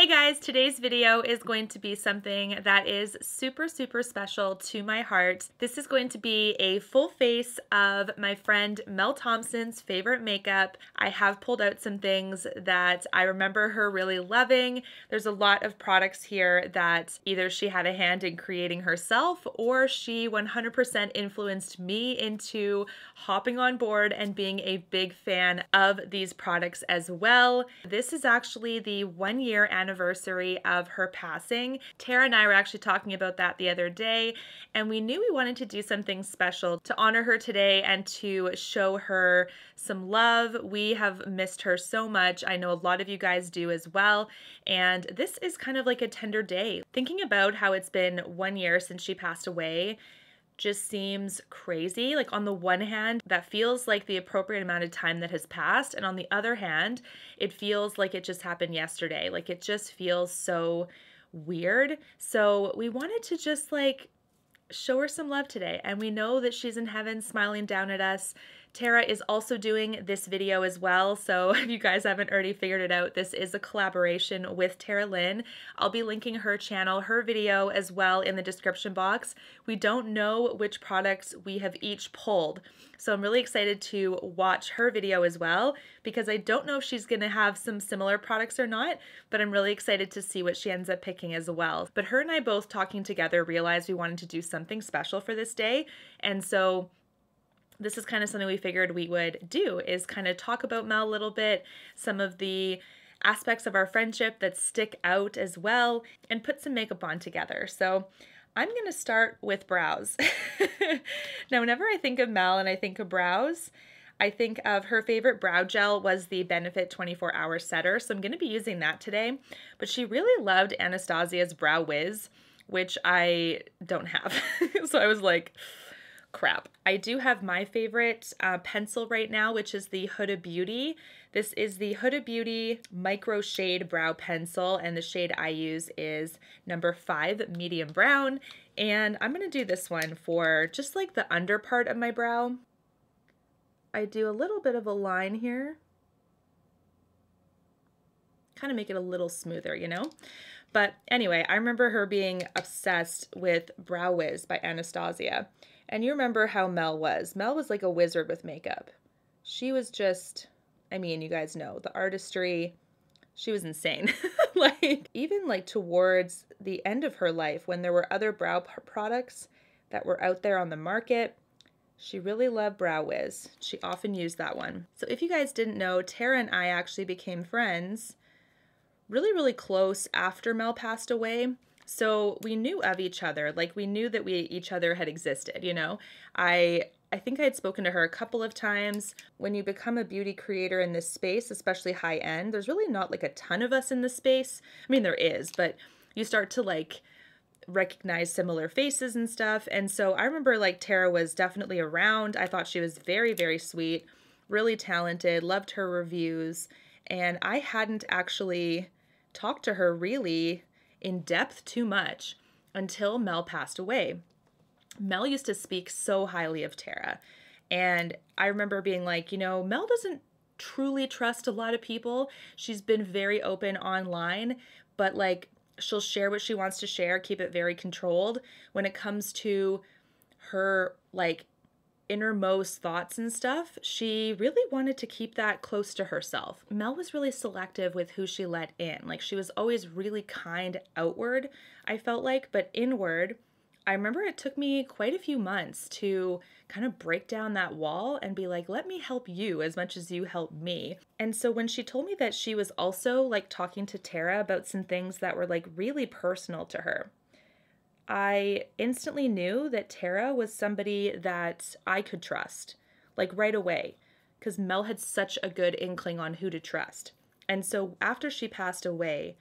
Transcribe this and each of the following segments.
guys, today's video is going to be something that is super special to my heart. This is going to be a full face of my friend Mel Thompson's favorite makeup. I have pulled out some things that I remember her really loving. There's a lot of products here that either she had a hand in creating herself or she 100% influenced me into hopping on board and being a big fan of these products as well. This is actually the 1-year anniversary of her passing. Tara and I were actually talking about that the other day, and we knew we wanted to do something special to honor her today and to show her some love. We have missed her so much. I know a lot of you guys do as well, and this is kind of like a tender day. Thinking about how it's been 1 year since she passed away just seems crazy. Like, on the one hand, that feels like the appropriate amount of time that has passed, and on the other hand, it feels like it just happened yesterday. Like, it just feels so weird. So we wanted to just like show her some love today, and we know that she's in heaven smiling down at us. Tara is also doing this video as well, so if you guys haven't already figured it out, this is a collaboration with Tara Lynn. I'll be linking her channel, her video as well in the description box. We don't know which products we have each pulled, so I'm really excited to watch her video as well, because I don't know if she's going to have some similar products or not, but I'm really excited to see what she ends up picking as well. But her and I both talking together realized we wanted to do something special for this day, and so this is kind of something we figured we would do, is kind of talk about Mel a little bit, some of the aspects of our friendship that stick out as well, and put some makeup on together. So I'm going to start with brows. Now, whenever I think of Mel and I think of brows, I think of her favorite brow gel was the Benefit 24-Hour Setter, so I'm going to be using that today. But she really loved Anastasia's Brow Wiz, which I don't have. So I was like, crap. I do have my favorite pencil right now, which is the Huda Beauty. This is the Huda Beauty Microshade Brow Pencil, and the shade I use is number 5, medium brown. And I'm going to do this one for just like the under part of my brow. I do a little bit of a line here. Kind of make it a little smoother, you know? But anyway, I remember her being obsessed with Brow Wiz by Anastasia. And you remember how Mel was. Mel was like a wizard with makeup. She was just, I mean, you guys know, the artistry, she was insane. Like, even like towards the end of her life, when there were other brow products that were out there on the market, she really loved Brow Wiz. She often used that one. So if you guys didn't know, Tara and I actually became friends really close after Mel passed away. So we knew of each other, like we knew that each other had existed, you know. I think I had spoken to her a couple of times. When you become a beauty creator in this space, especially high end, there's really not like a ton of us in this space. I mean, there is, but you start to like recognize similar faces and stuff. And so I remember like Tara was definitely around. I thought she was very sweet, really talented, loved her reviews. And I hadn't actually talked to her really in depth too much until Mel passed away. Mel used to speak so highly of Tara, and I remember being like, you know, Mel doesn't truly trust a lot of people. She's been very open online, but like she'll share what she wants to share, keep it very controlled. When it comes to her like innermost thoughts and stuff, she really wanted to keep that close to herself. Mel was really selective with who she let in. Like, she was always really kind outward, I felt like, but inward, I remember it took me quite a few months to kind of break down that wall and be like, let me help you as much as you help me. And so when she told me that she was also like talking to Tara about some things that were like really personal to her, I instantly knew that Tara was somebody that I could trust, like right away, because Mel had such a good inkling on who to trust. And so after she passed away,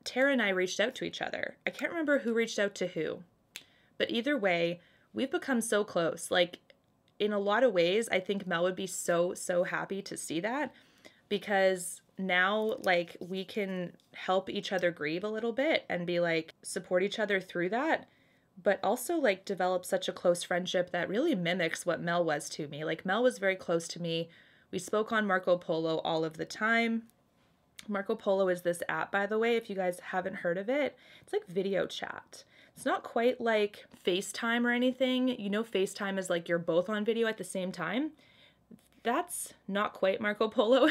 Tara and I reached out to each other. I can't remember who reached out to who, but either way, we've become so close. Like, in a lot of ways, I think Mel would be so happy to see that, because now like we can help each other grieve a little bit and be like support each other through that, but also like develop such a close friendship that really mimics what Mel was to me. Like, Mel was very close to me. We spoke on Marco Polo all of the time. Marco Polo is this app, by the way, if you guys haven't heard of it. It's like video chat. It's not quite like FaceTime or anything. You know, FaceTime is like you're both on video at the same time. That's not quite Marco Polo.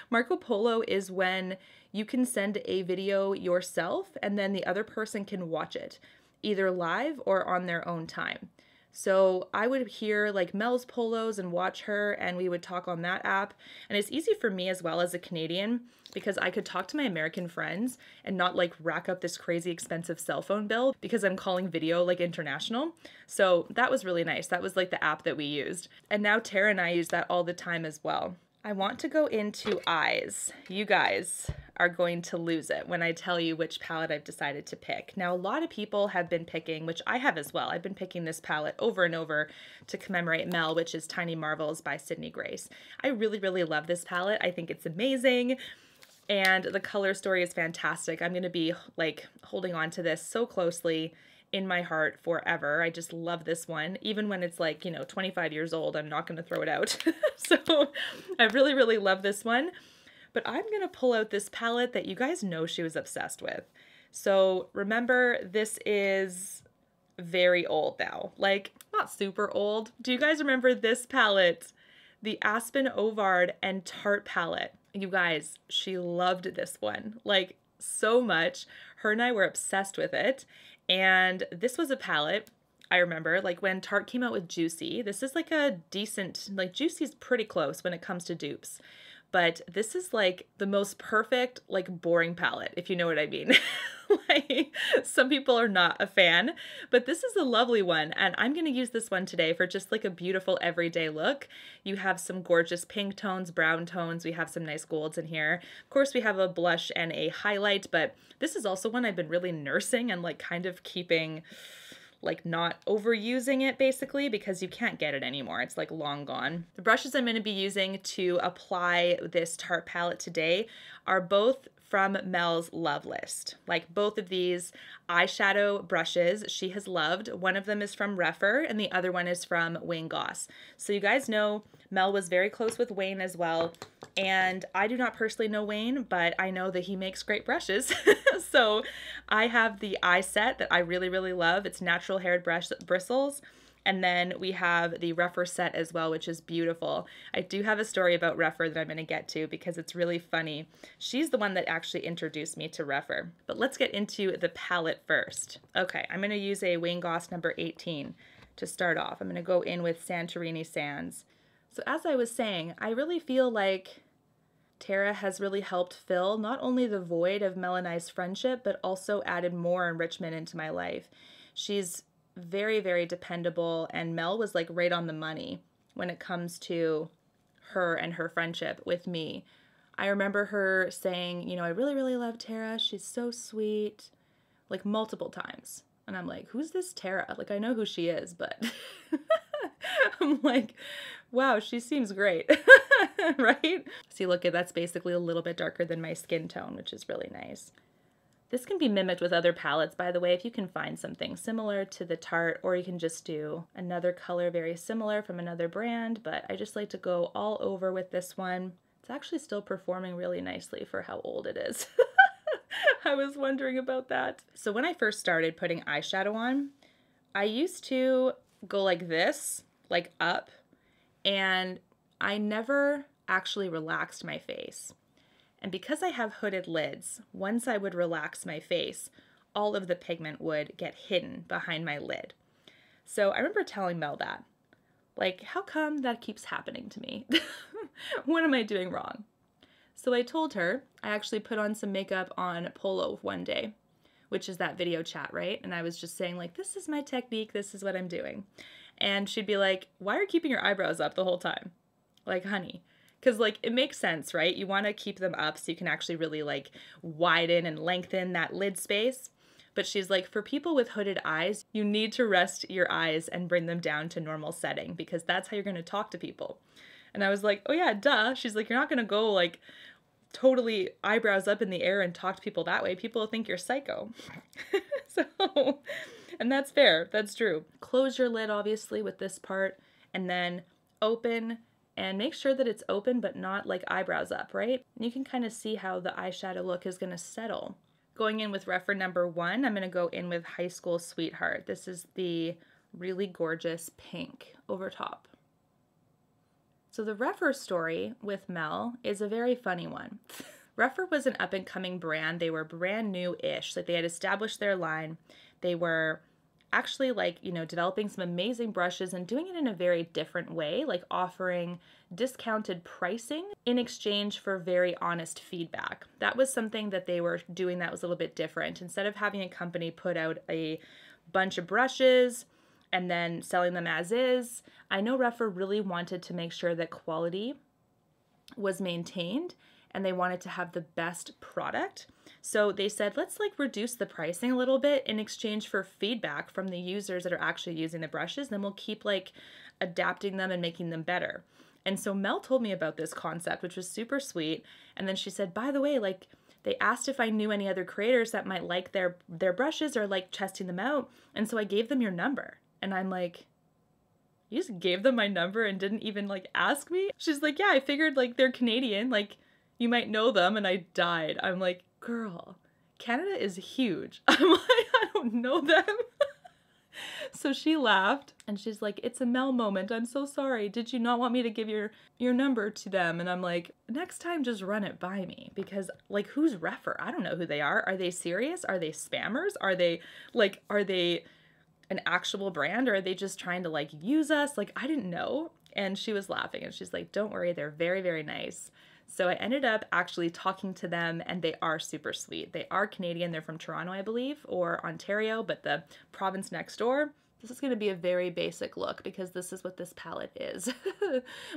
Marco Polo is when you can send a video yourself and then the other person can watch it, either live or on their own time. So I would hear like Mel's polos and watch her, and we would talk on that app. And it's easy for me as well as a Canadian because I could talk to my American friends and not like rack up this crazy expensive cell phone bill because I'm calling video like international. So that was really nice. That was like the app that we used. And now Tara and I use that all the time as well. I want to go into eyes. You guys are going to lose it when I tell you which palette I've decided to pick. Now, a lot of people have been picking, which I have as well. I've been picking this palette over and over to commemorate Mel, which is Tiny Marvels by Sydney Grace. I really, really love this palette. I think it's amazing. And the color story is fantastic. I'm going to be like holding on to this so closely in my heart forever. I just love this one. Even when it's like, you know, 25 years old, I'm not going to throw it out. So I really, really love this one. But I'm going to pull out this palette that you guys know she was obsessed with. So remember, this is very old now. Like, not super old. Do you guys remember this palette? The Aspyn, Ovard, and Tarte palette. You guys, she loved this one. Like, so much. Her and I were obsessed with it. And this was a palette, I remember, like when Tarte came out with Juicy. This is like a decent, like Juicy's pretty close when it comes to dupes. But this is like the most perfect, like boring palette, if you know what I mean. Like, some people are not a fan, but this is a lovely one. And I'm going to use this one today for just like a beautiful everyday look. You have some gorgeous pink tones, brown tones. We have some nice golds in here. Of course, we have a blush and a highlight, but this is also one I've been really nursing and like kind of keeping, like not overusing it basically because you can't get it anymore. It's like long gone. The brushes I'm going to be using to apply this Tarte palette today are both from Mel's love list. Like both of these eyeshadow brushes she has loved. One of them is from rephr and the other one is from Wayne Goss. So you guys know Mel was very close with Wayne as well. And I do not personally know Wayne, but I know that he makes great brushes. So I have the eye set that I really, really love. It's natural haired bristles. And then we have the rephr set as well, which is beautiful. I do have a story about rephr that I'm going to get to because it's really funny. She's the one that actually introduced me to rephr. But let's get into the palette first. Okay, I'm going to use a Wayne Goss number 18 to start off. I'm going to go in with Santorini Sands. So as I was saying, I really feel like Tara has really helped fill not only the void of Mel and I's friendship, but also added more enrichment into my life. She's very, very dependable, and Mel was like right on the money when it comes to her and her friendship with me. I remember her saying, you know, I really, really love Tara. She's so sweet, like multiple times. And I'm like, who's this Tara? Like, I know who she is, but I'm like, wow, she seems great, right? See, look, that's basically a little bit darker than my skin tone, which is really nice. This can be mimicked with other palettes, by the way, if you can find something similar to the Tarte, or you can just do another color very similar from another brand, but I just like to go all over with this one. It's actually still performing really nicely for how old it is. I was wondering about that. So when I first started putting eyeshadow on, I used to go like this, like up, and I never actually relaxed my face. And because I have hooded lids, once I would relax my face, all of the pigment would get hidden behind my lid. So I remember telling Mel that. Like, how come that keeps happening to me? What am I doing wrong? So I told her I actually put on some makeup on Polo one day, which is that video chat, right? And I was just saying like, this is my technique, this is what I'm doing. And she'd be like, why are you keeping your eyebrows up the whole time? Like, honey. Because, like, it makes sense, right? You want to keep them up so you can actually really, like, widen and lengthen that lid space. But she's like, for people with hooded eyes, you need to rest your eyes and bring them down to normal setting because that's how you're going to talk to people. And I was like, oh, yeah, duh. She's like, you're not going to go, like, totally eyebrows up in the air and talk to people that way. People will think you're psycho. So, and that's fair. That's true. Close your lid, obviously, with this part, and then open and make sure that it's open but not like eyebrows up, right? And you can kind of see how the eyeshadow look is going to settle. Going in with rephr number 1, I'm going to go in with High School Sweetheart. This is the really gorgeous pink over top. So the rephr story with Mel is a very funny one. rephr was an up-and-coming brand. They were brand new-ish. Like, they had established their line. They were actually, like, you know, developing some amazing brushes and doing it in a very different way, like offering discounted pricing in exchange for very honest feedback. That was something that they were doing that was a little bit different. Instead of having a company put out a bunch of brushes and then selling them as is, I know rephr really wanted to make sure that quality was maintained and they wanted to have the best product. So they said, let's like reduce the pricing a little bit in exchange for feedback from the users that are actually using the brushes. Then we'll keep like adapting them and making them better. And so Mel told me about this concept, which was super sweet. And then she said, by the way, like, they asked if I knew any other creators that might like their brushes or like testing them out. And so I gave them your number. And I'm like, you just gave them my number and didn't even like ask me? She's like, yeah, I figured like they're Canadian, like you might know them. And I died. I'm like, girl, Canada is huge. I'm like, I don't know them. So she laughed and she's like, it's a Mel moment. I'm so sorry. Did you not want me to give your number to them? And I'm like, next time just run it by me, because like, who's rephr? I don't know who they are. Are they serious? Are they spammers? Are they an actual brand, or are they just trying to like use us? Like, I didn't know. And she was laughing and she's like, don't worry. They're very, very nice. So I ended up actually talking to them, and they are super sweet. They are Canadian. They're from Toronto, I believe, or Ontario, but the province next door. This is going to be a very basic look because this is what this palette is.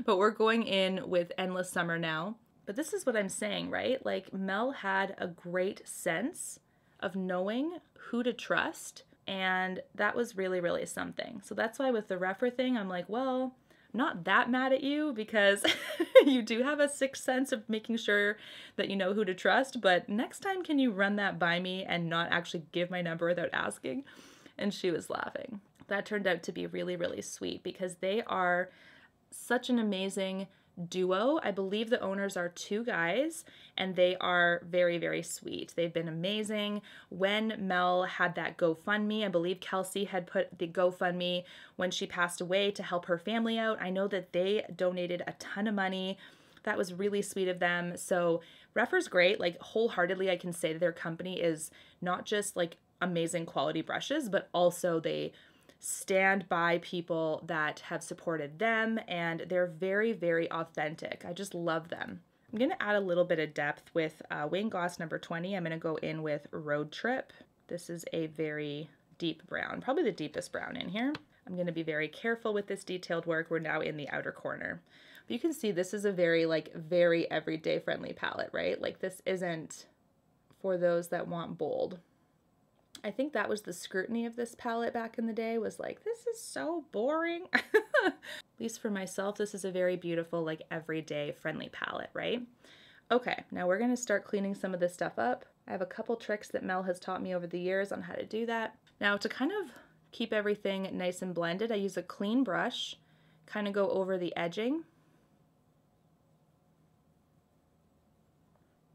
But we're going in with Endless Summer now. But this is what I'm saying, right? Like, Mel had a great sense of knowing who to trust, and that was really, really something. So that's why with the rephr thing, I'm like, well, I'm not that mad at you, because you do have a sixth sense of making sure that you know who to trust, but next time can you run that by me and not actually give my number without asking? And she was laughing. That turned out to be really, really sweet because they are such an amazing duo. I believe the owners are 2 guys, and they are very, very sweet. They've been amazing. When Mel had that GoFundMe, I believe Kelsey had put the GoFundMe when she passed away to help her family out. I know that they donated a ton of money. That was really sweet of them. So repr's great. Like, wholeheartedly, I can say that their company is not just like amazing quality brushes, but also they stand by people that have supported them, and they're very, very authentic. I just love them. I'm going to add a little bit of depth with Wayne Goss number 20. I'm going to go in with Road Trip. This is a very deep brown, probably the deepest brown in here. I'm going to be very careful with this detailed work. We're now in the outer corner. But you can see this is a very, like, very everyday friendly palette, right? Like, this isn't for those that want bold. I think that was the scrutiny of this palette back in the day, was like, this is so boring. At least for myself, this is a very beautiful, like, everyday friendly palette, right? Okay, now we're going to start cleaning some of this stuff up. I have a couple tricks that Mel has taught me over the years on how to do that. Now, to kind of keep everything nice and blended, I use a clean brush, kind of go over the edging.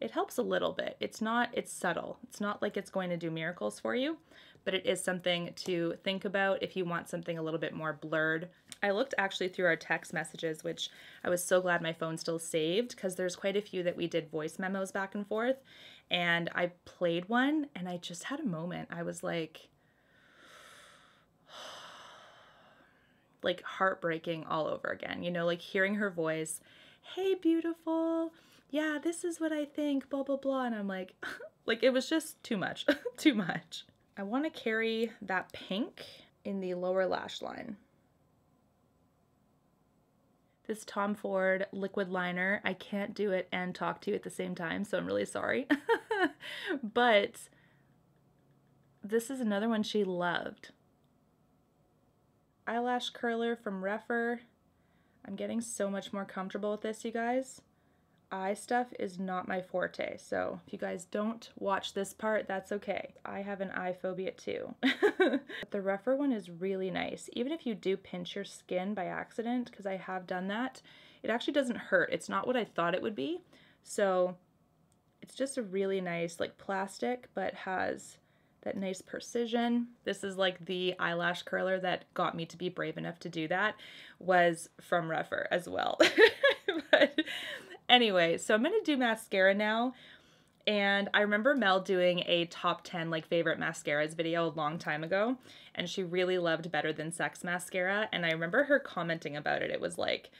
It helps a little bit. It's subtle. It's not like it's going to do miracles for you, but it is something to think about if you want something a little bit more blurred. I looked actually through our text messages, which I was so glad my phone still saved, because there's quite a few that we did voice memos back and forth, and I played one and I just had a moment. I was like heartbreaking all over again, you know, like hearing her voice, hey, beautiful. Yeah, this is what I think, blah, blah, blah. And I'm like, like, it was just too much, too much. I want to carry that pink in the lower lash line. This Tom Ford liquid liner, I can't do it and talk to you at the same time, so I'm really sorry. But this is another one she loved. Eyelash curler from rephr. I'm getting so much more comfortable with this, you guys. Eye stuff is not my forte, so if you guys don't watch this part, that's okay. I have an eye phobia too. But the rephr one is really nice. Even if you do pinch your skin by accident, because I have done that, it actually doesn't hurt. It's not what I thought it would be. So it's just a really nice like plastic, but has that nice precision. This is like the eyelash curler that got me to be brave enough to do that, was from rephr as well. But anyway, so I'm gonna do mascara now. And I remember Mel doing a top 10 like favorite mascaras video a long time ago, and she really loved Better Than Sex mascara. And I remember her commenting about it. It was like,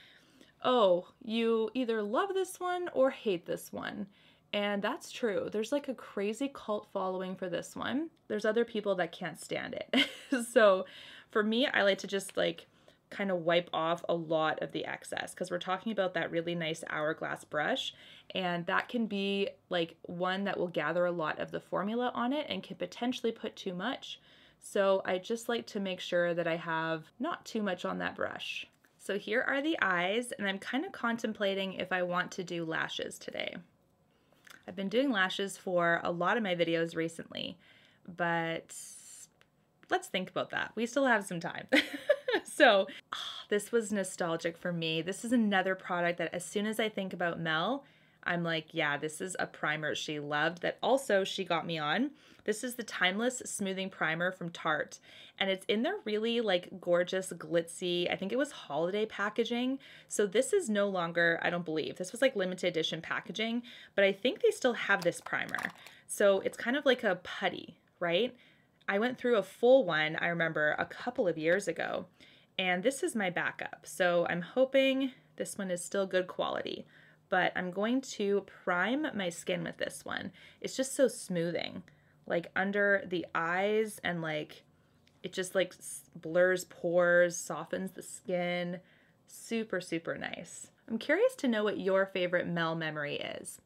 oh, you either love this one or hate this one. And that's true. There's like a crazy cult following for this one. There's other people that can't stand it. So for me, I like to just like kind of wipe off a lot of the excess, because we're talking about that really nice Hourglass brush, and that can be like one that will gather a lot of the formula on it and can potentially put too much. So I just like to make sure that I have not too much on that brush. So here are the eyes, and I'm kind of contemplating if I want to do lashes today. I've been doing lashes for a lot of my videos recently, but let's think about that. We still have some time. So this was nostalgic for me. This is another product that as soon as I think about Mel, I'm like, yeah, this is a primer she loved that also she got me on. This is the Timeless Smoothing Primer from Tarte, and it's in their really like gorgeous glitzy, I think it was holiday packaging. So this is no longer, I don't believe, this was like limited edition packaging, but I think they still have this primer. So it's kind of like a putty, right? I went through a full one, I remember, a couple of years ago, and this is my backup. So I'm hoping this one is still good quality, but I'm going to prime my skin with this one. It's just so smoothing, like under the eyes, and like it just like blurs pores, softens the skin. Super, super nice. I'm curious to know what your favorite Mel memory is,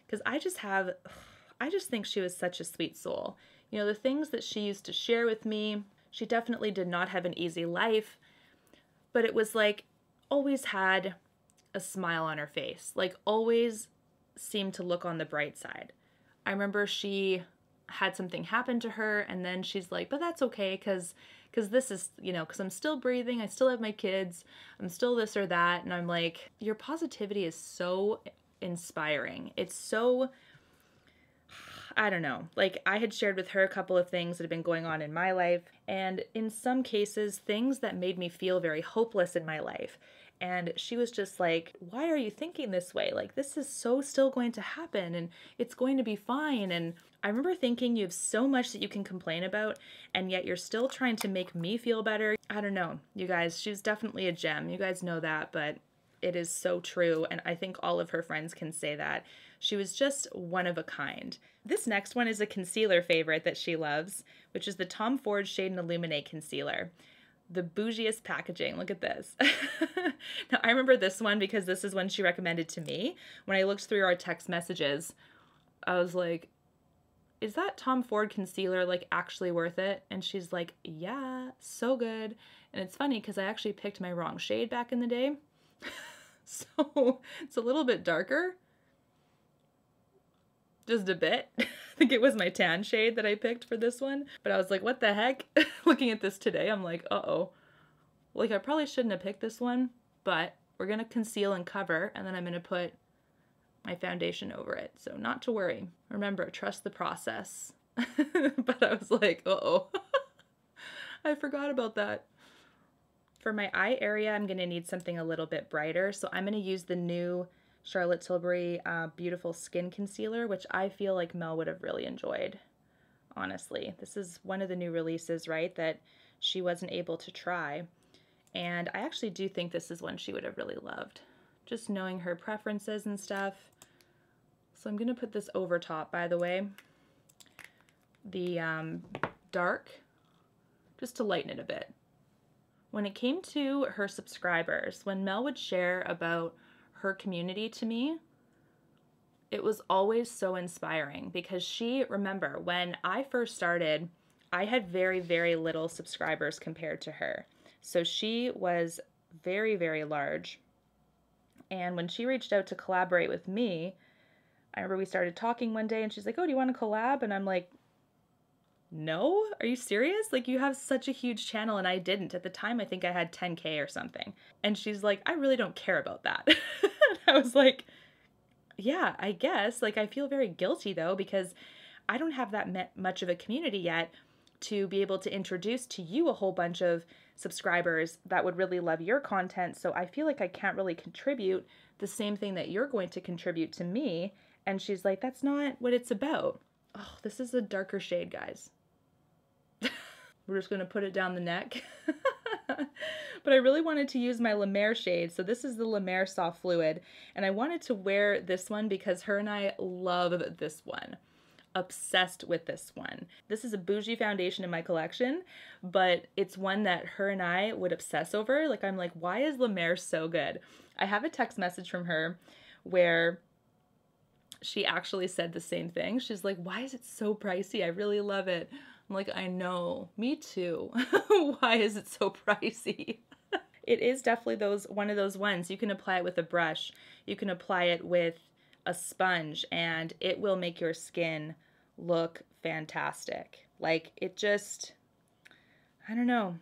because I just think she was such a sweet soul. You know, the things that she used to share with me, she definitely did not have an easy life, but it was like always had a smile on her face, like always seemed to look on the bright side. I remember she had something happen to her, and then she's like, but that's okay, because this is, you know, because I'm still breathing, I still have my kids, I'm still this or that. And I'm like, your positivity is so inspiring. It's so, I don't know, like I had shared with her a couple of things that have been going on in my life, and in some cases, things that made me feel very hopeless in my life. And she was just like, why are you thinking this way? Like, this is so still going to happen, and it's going to be fine. And I remember thinking, you have so much that you can complain about, and yet you're still trying to make me feel better. I don't know, you guys, she's definitely a gem. You guys know that, but it is so true. And I think all of her friends can say that. She was just one of a kind. This next one is a concealer favorite that she loves, which is the Tom Ford Shade and Illuminate Concealer. The bougiest packaging. Look at this. Now, I remember this one because this is one she recommended to me. When I looked through our text messages, I was like, is that Tom Ford concealer like actually worth it? And she's like, yeah, so good. And it's funny because I actually picked my wrong shade back in the day. So it's a little bit darker. Just a bit. I think it was my tan shade that I picked for this one. But I was like, what the heck? Looking at this today, I'm like, uh-oh. Like, I probably shouldn't have picked this one, but we're going to conceal and cover, and then I'm going to put my foundation over it. So not to worry. Remember, trust the process. But I was like, uh-oh. I forgot about that. For my eye area, I'm going to need something a little bit brighter. So I'm going to use the new Charlotte Tilbury Beautiful Skin Concealer, which I feel like Mel would have really enjoyed, honestly. This is one of the new releases, right, that she wasn't able to try. And I actually do think this is one she would have really loved, just knowing her preferences and stuff. So I'm going to put this over top, by the way, the dark, just to lighten it a bit. When it came to her subscribers, when Mel would share about her community to me, it was always so inspiring because she, remember, when I first started, I had very, very little subscribers compared to her. So she was very, very large. And when she reached out to collaborate with me, I remember we started talking one day and she's like, oh, do you want to collab? And I'm like, no, are you serious? Like, you have such a huge channel and I didn't. At the time, I think I had 10K or something. And she's like, I really don't care about that. I was like, yeah, I guess. Like, I feel very guilty though, because I don't have that much of a community yet to be able to introduce to you a whole bunch of subscribers that would really love your content. So I feel like I can't really contribute the same thing that you're going to contribute to me. And she's like, that's not what it's about. Oh, this is a darker shade, guys. We're just going to put it down the neck. But I really wanted to use my La Mer shade. So this is the La Mer Soft Fluid. And I wanted to wear this one because her and I love this one. Obsessed with this one. This is a bougie foundation in my collection, but it's one that her and I would obsess over. Like, I'm like, why is La Mer so good? I have a text message from her where she actually said the same thing. She's like, why is it so pricey? I really love it. I'm like, I know, me too. Why is it so pricey? It is definitely one of those ones. You can apply it with a brush. You can apply it with a sponge and it will make your skin look fantastic. Like, it just, I don't know.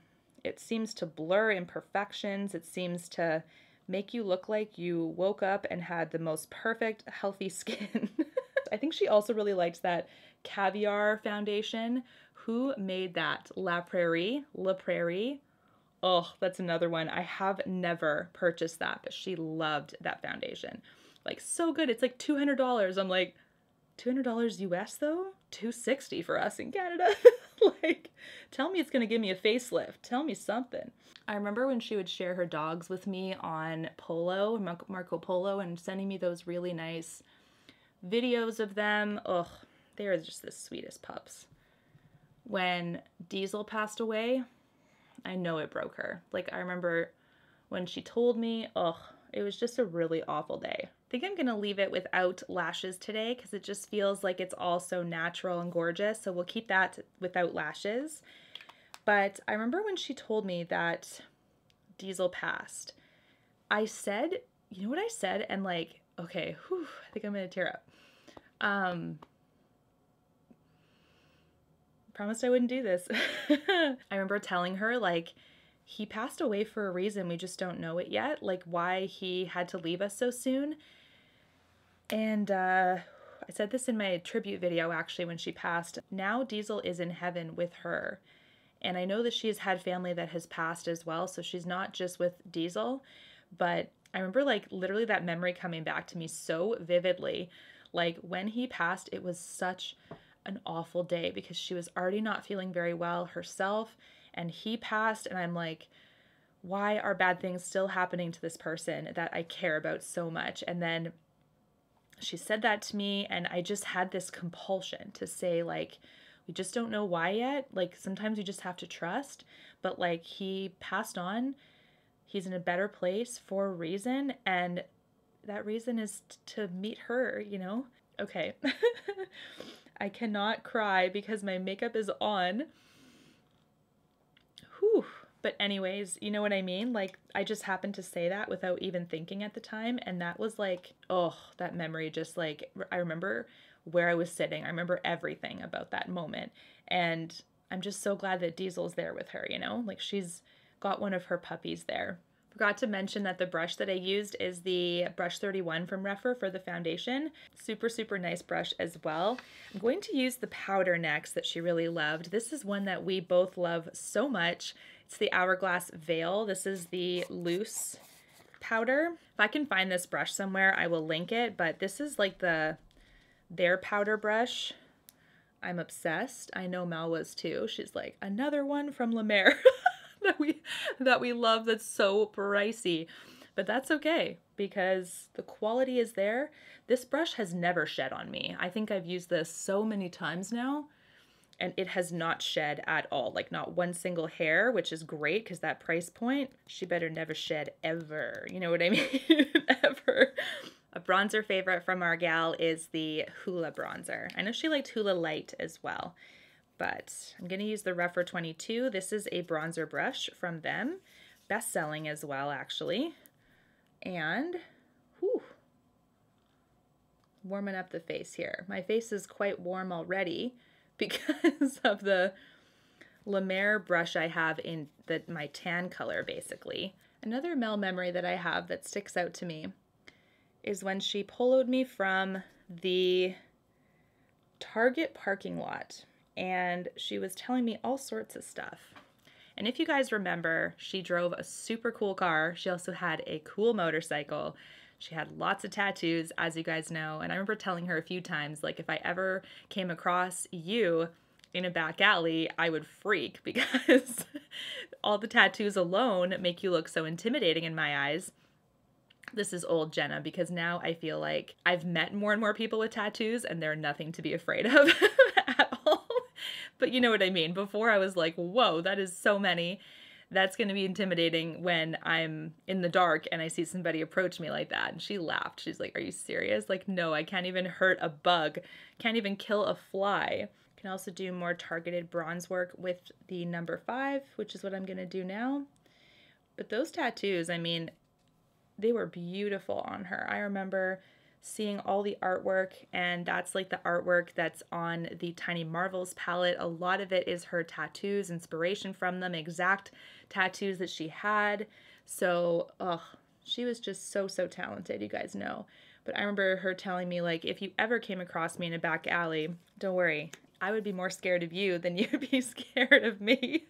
It seems to blur imperfections. It seems to make you look like you woke up and had the most perfect, healthy skin. I think she also really likes that Caviar foundation. Who made that? La Prairie? Oh, that's another one. I have never purchased that, but she loved that foundation. Like, so good. It's like $200. I'm like, $200 US though? $260 for us in Canada. Like, tell me it's gonna give me a facelift. Tell me something. I remember when she would share her dogs with me on Polo, Marco Polo, and sending me those really nice videos of them. Ugh, they are just the sweetest pups. When Diesel passed away, I know it broke her. Like, I remember when she told me, ugh, it was just a really awful day. I think I'm gonna leave it without lashes today because it just feels like it's all so natural and gorgeous. So we'll keep that without lashes. But I remember when she told me that Diesel passed, I said, you know what I said? And like, okay, whew, I think I'm gonna tear up. Promised I wouldn't do this. I remember telling her, like, he passed away for a reason. We just don't know it yet. Like, why he had to leave us so soon. And I said this in my tribute video, actually, when she passed. Now Diesel is in heaven with her. And I know that she has had family that has passed as well. So she's not just with Diesel. But I remember, like, literally that memory coming back to me so vividly. Like, when he passed, it was such an awful day because she was already not feeling very well herself. And he passed, and I'm like, why are bad things still happening to this person that I care about so much? And then she said that to me, and I just had this compulsion to say, like, we just don't know why yet. Like, sometimes you just have to trust. But, like, he passed on. He's in a better place for a reason, and that reason is to meet her, you know? Okay. I cannot cry because my makeup is on. Whew. But anyways, you know what I mean? Like, I just happened to say that without even thinking at the time. And that was like, oh, that memory just like, I remember where I was sitting. I remember everything about that moment. And I'm just so glad that Diesel's there with her, you know? Like, she's got one of her puppies there. Forgot to mention that the brush that I used is the brush 31 from rephr for the foundation. Super, super nice brush as well. I'm going to use the powder next that she really loved. This is one that we both love so much. It's the Hourglass Veil. This is the loose powder. If I can find this brush somewhere, I will link it, but this is like their powder brush. I'm obsessed. I know Mal was too. She's like, another one from La Mer. that we love that's so pricey. But that's okay because the quality is there. This brush has never shed on me. I think I've used this so many times now and it has not shed at all. Like, not one single hair, which is great because that price point, she better never shed ever. You know what I mean? Ever. A bronzer favorite from our gal is the Hoola bronzer. I know she liked Hoola Light as well. But I'm going to use the rephr 22. This is a bronzer brush from them. Best-selling as well, actually. And, whew, warming up the face here. My face is quite warm already because of the Mer brush I have in my tan color, basically. Another Mel memory that I have that sticks out to me is when she poloed me from the Target parking lot, and she was telling me all sorts of stuff. And if you guys remember, she drove a super cool car. She also had a cool motorcycle. She had lots of tattoos, as you guys know. And I remember telling her a few times, like, if I ever came across you in a back alley, I would freak because all the tattoos alone make you look so intimidating in my eyes. This is old Jena, because now I feel like I've met more and more people with tattoos and they're nothing to be afraid of at all. But you know what I mean. Before I was like, whoa, that is so many. That's going to be intimidating when I'm in the dark and I see somebody approach me like that. And she laughed. She's like, are you serious? Like, no, I can't even hurt a bug. Can't even kill a fly. Can also do more targeted bronze work with the number 5, which is what I'm going to do now. But those tattoos, I mean, they were beautiful on her. I remember seeing all the artwork, and that's like the artwork that's on the Tiny Marvels palette. A lot of it is her tattoos, inspiration from them, exact tattoos that she had. So, she was just so, so talented, you guys know. But I remember her telling me, like, if you ever came across me in a back alley, don't worry, I would be more scared of you than you'd be scared of me.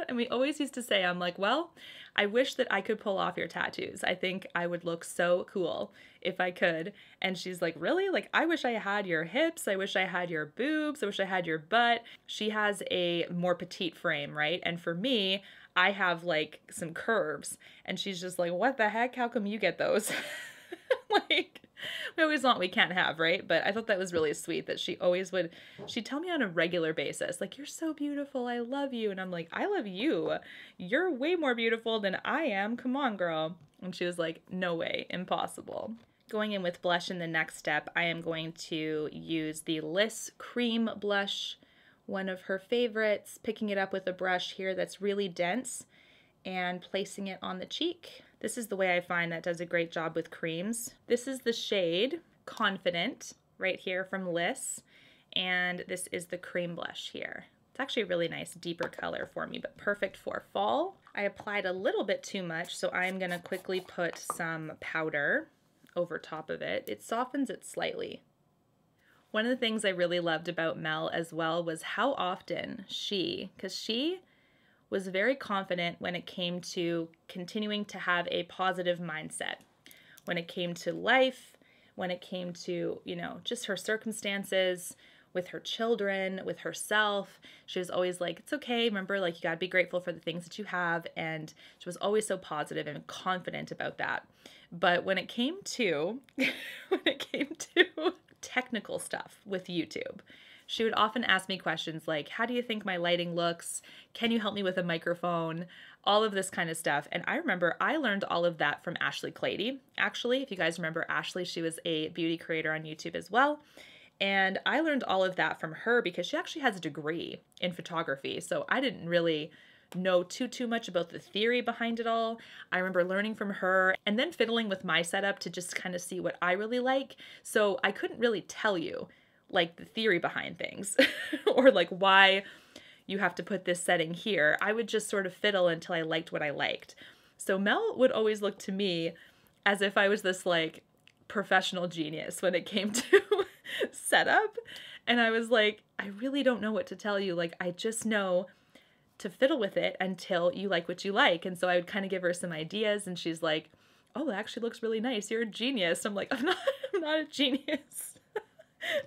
And we always used to say, I'm like, well, I wish that I could pull off your tattoos. I think I would look so cool if I could. And she's like, really? Like, I wish I had your hips. I wish I had your boobs. I wish I had your butt. She has a more petite frame, right? And for me, I have like some curves. And she's just like, what the heck? How come you get those? Like, we always want we can't have, right? But I thought that was really sweet that she'd tell me on a regular basis, like, you're so beautiful, I love you. And I'm like, I love you. You're way more beautiful than I am. Come on, girl. And she was like, no way, impossible. Going in with blush in the next step, I am going to use the Liss Cream Blush, one of her favorites, picking it up with a brush here that's really dense and placing it on the cheek. This is the way I find that does a great job with creams. This is the shade Confident right here from Liss, and this is the cream blush here. It's actually a really nice deeper color for me, but perfect for fall. I applied a little bit too much, so I'm gonna quickly put some powder over top of it. It softens it slightly. One of the things I really loved about Mel as well was how often because she was very confident when it came to continuing to have a positive mindset. When it came to life, when it came to, you know, just her circumstances, with her children, with herself. She was always like, it's okay, remember, like, you gotta be grateful for the things that you have, and she was always so positive and confident about that. But when it came to, technical stuff with YouTube, she would often ask me questions like, how do you think my lighting looks? Can you help me with a microphone? All of this kind of stuff. And I remember I learned all of that from Ashley Clady. Actually, if you guys remember Ashley, she was a beauty creator on YouTube as well. And I learned all of that from her because she actually has a degree in photography. So I didn't really know too much about the theory behind it all. I remember learning from her and then fiddling with my setup to just kind of see what I really like. So I couldn't really tell you like the theory behind things or like why you have to put this setting here. I would just sort of fiddle until I liked what I liked. So Mel would always look to me as if I was this like professional genius when it came to setup. And I was like, I really don't know what to tell you. Like, I just know to fiddle with it until you like what you like. And so I would kind of give her some ideas and she's like, oh, that actually looks really nice. You're a genius. I'm like, I'm not a genius.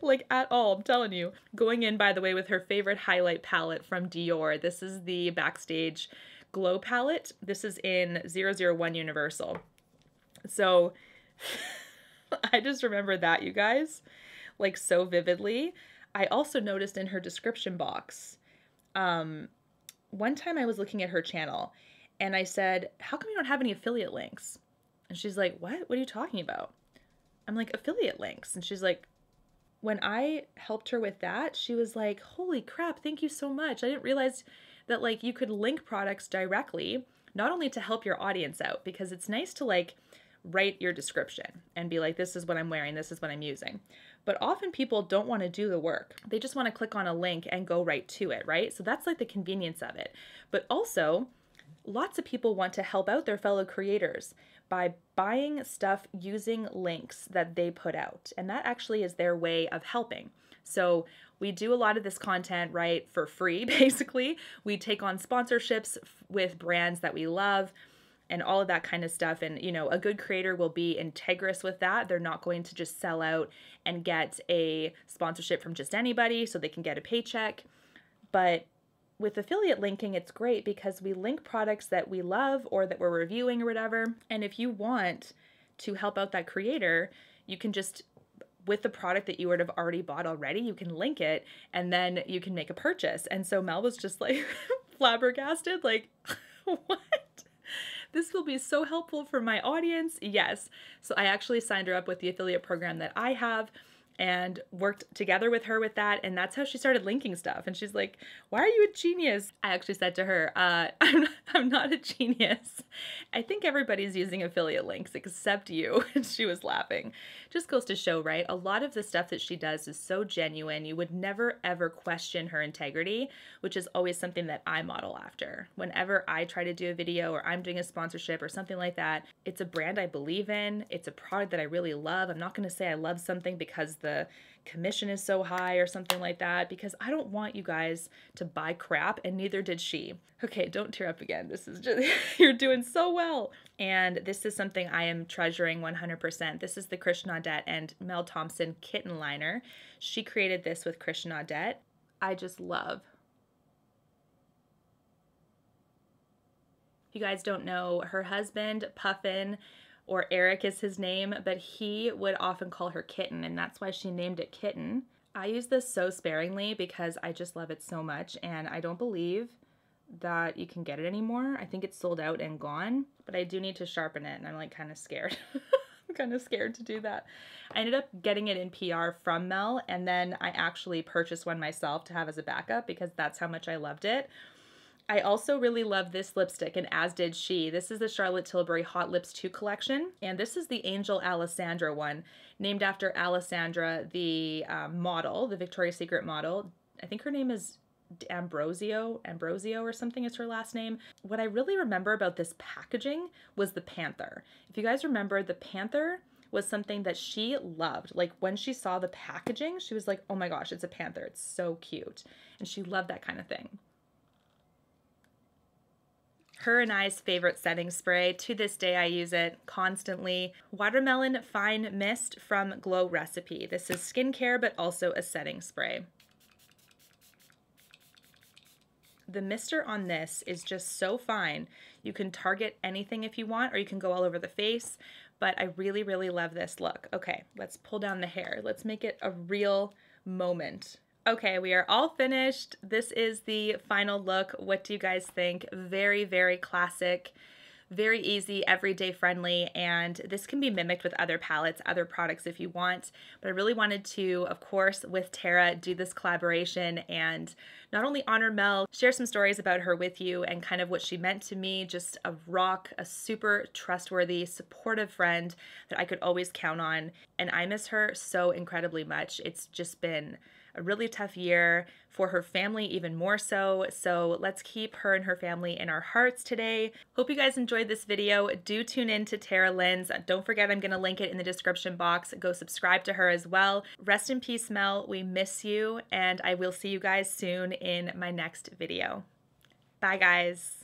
Like at all, I'm telling you. Going in, by the way, with her favorite highlight palette from Dior. This is the Backstage Glow palette. This is in 001 Universal. So I just remember that, you guys, like so vividly. I also noticed in her description box, one time I was looking at her channel and I said, how come you don't have any affiliate links? And she's like, what? What are you talking about? I'm like, affiliate links. And she's like, when I helped her with that, she was like, holy crap, thank you so much. I didn't realize that like you could link products directly, not only to help your audience out, because it's nice to like write your description and be like, this is what I'm wearing, this is what I'm using. But often people don't want to do the work. They just want to click on a link and go right to it, right? So that's like the convenience of it. But also, lots of people want to help out their fellow creators by buying stuff using links that they put out. And that actually is their way of helping. So we do a lot of this content, right, for free, basically. We take on sponsorships with brands that we love and all of that kind of stuff. And, you know, a good creator will be integrous with that. They're not going to just sell out and get a sponsorship from just anybody so they can get a paycheck. But with affiliate linking, it's great because we link products that we love or that we're reviewing or whatever. And if you want to help out that creator, you can just, with the product that you would have already bought already, you can link it and then you can make a purchase. And so Mel was just like flabbergasted, like, what? This will be so helpful for my audience. Yes. So I actually signed her up with the affiliate program that I have and worked together with her with that. And that's how she started linking stuff. And she's like, why are you a genius? I actually said to her, I'm not a genius. I think everybody's using affiliate links except you. And she was laughing. Just goes to show, right? A lot of the stuff that she does is so genuine. You would never, ever question her integrity, which is always something that I model after. Whenever I try to do a video or I'm doing a sponsorship or something like that, it's a brand I believe in. It's a product that I really love. I'm not going to say I love something because the commission is so high or something like that, because I don't want you guys to buy crap, and neither did she. Okay, don't tear up again. This is just, you're doing so well. And this is something I am treasuring 100%. This is the Christian Audette and Mel Thompson Kitten Liner. She created this with Christian Audette. I just love. If you guys don't know, her husband, Puffin, or Eric is his name, but he would often call her Kitten, and that's why she named it Kitten. I use this so sparingly because I just love it so much, and I don't believe that you can get it anymore. I think it's sold out and gone, but I do need to sharpen it, and I'm like kind of scared. I'm kind of scared to do that. I ended up getting it in PR from Mel, and then I actually purchased one myself to have as a backup because that's how much I loved it. I also really love this lipstick, and as did she. This is the Charlotte Tilbury Hot Lips 2 collection, and this is the Angel Alessandra one, named after Alessandra, the model, the Victoria's Secret model. I think her name is Ambrosio or something is her last name. What I really remember about this packaging was the panther. If you guys remember, the panther was something that she loved. Like when she saw the packaging, she was like, oh my gosh, it's a panther. It's so cute. And she loved that kind of thing. Her and I's favorite setting spray. To this day, I use it constantly. Watermelon Fine Mist from Glow Recipe. This is skincare, but also a setting spray. The mister on this is just so fine. You can target anything if you want, or you can go all over the face, but I really, really love this look. Okay, let's pull down the hair. Let's make it a real moment. Okay, we are all finished. This is the final look. What do you guys think? Very, very classic, very easy, everyday friendly, and this can be mimicked with other palettes, other products if you want. But I really wanted to, of course, with Tara, do this collaboration and not only honor Mel, share some stories about her with you and kind of what she meant to me, just a rock, a super trustworthy, supportive friend that I could always count on. And I miss her so incredibly much. It's just been a really tough year for her family, even more so. So let's keep her and her family in our hearts today. Hope you guys enjoyed this video. Do tune in to Tara Lynn's. Don't forget, I'm gonna link it in the description box. Go subscribe to her as well. Rest in peace, Mel. We miss you, and I will see you guys soon in my next video. Bye, guys.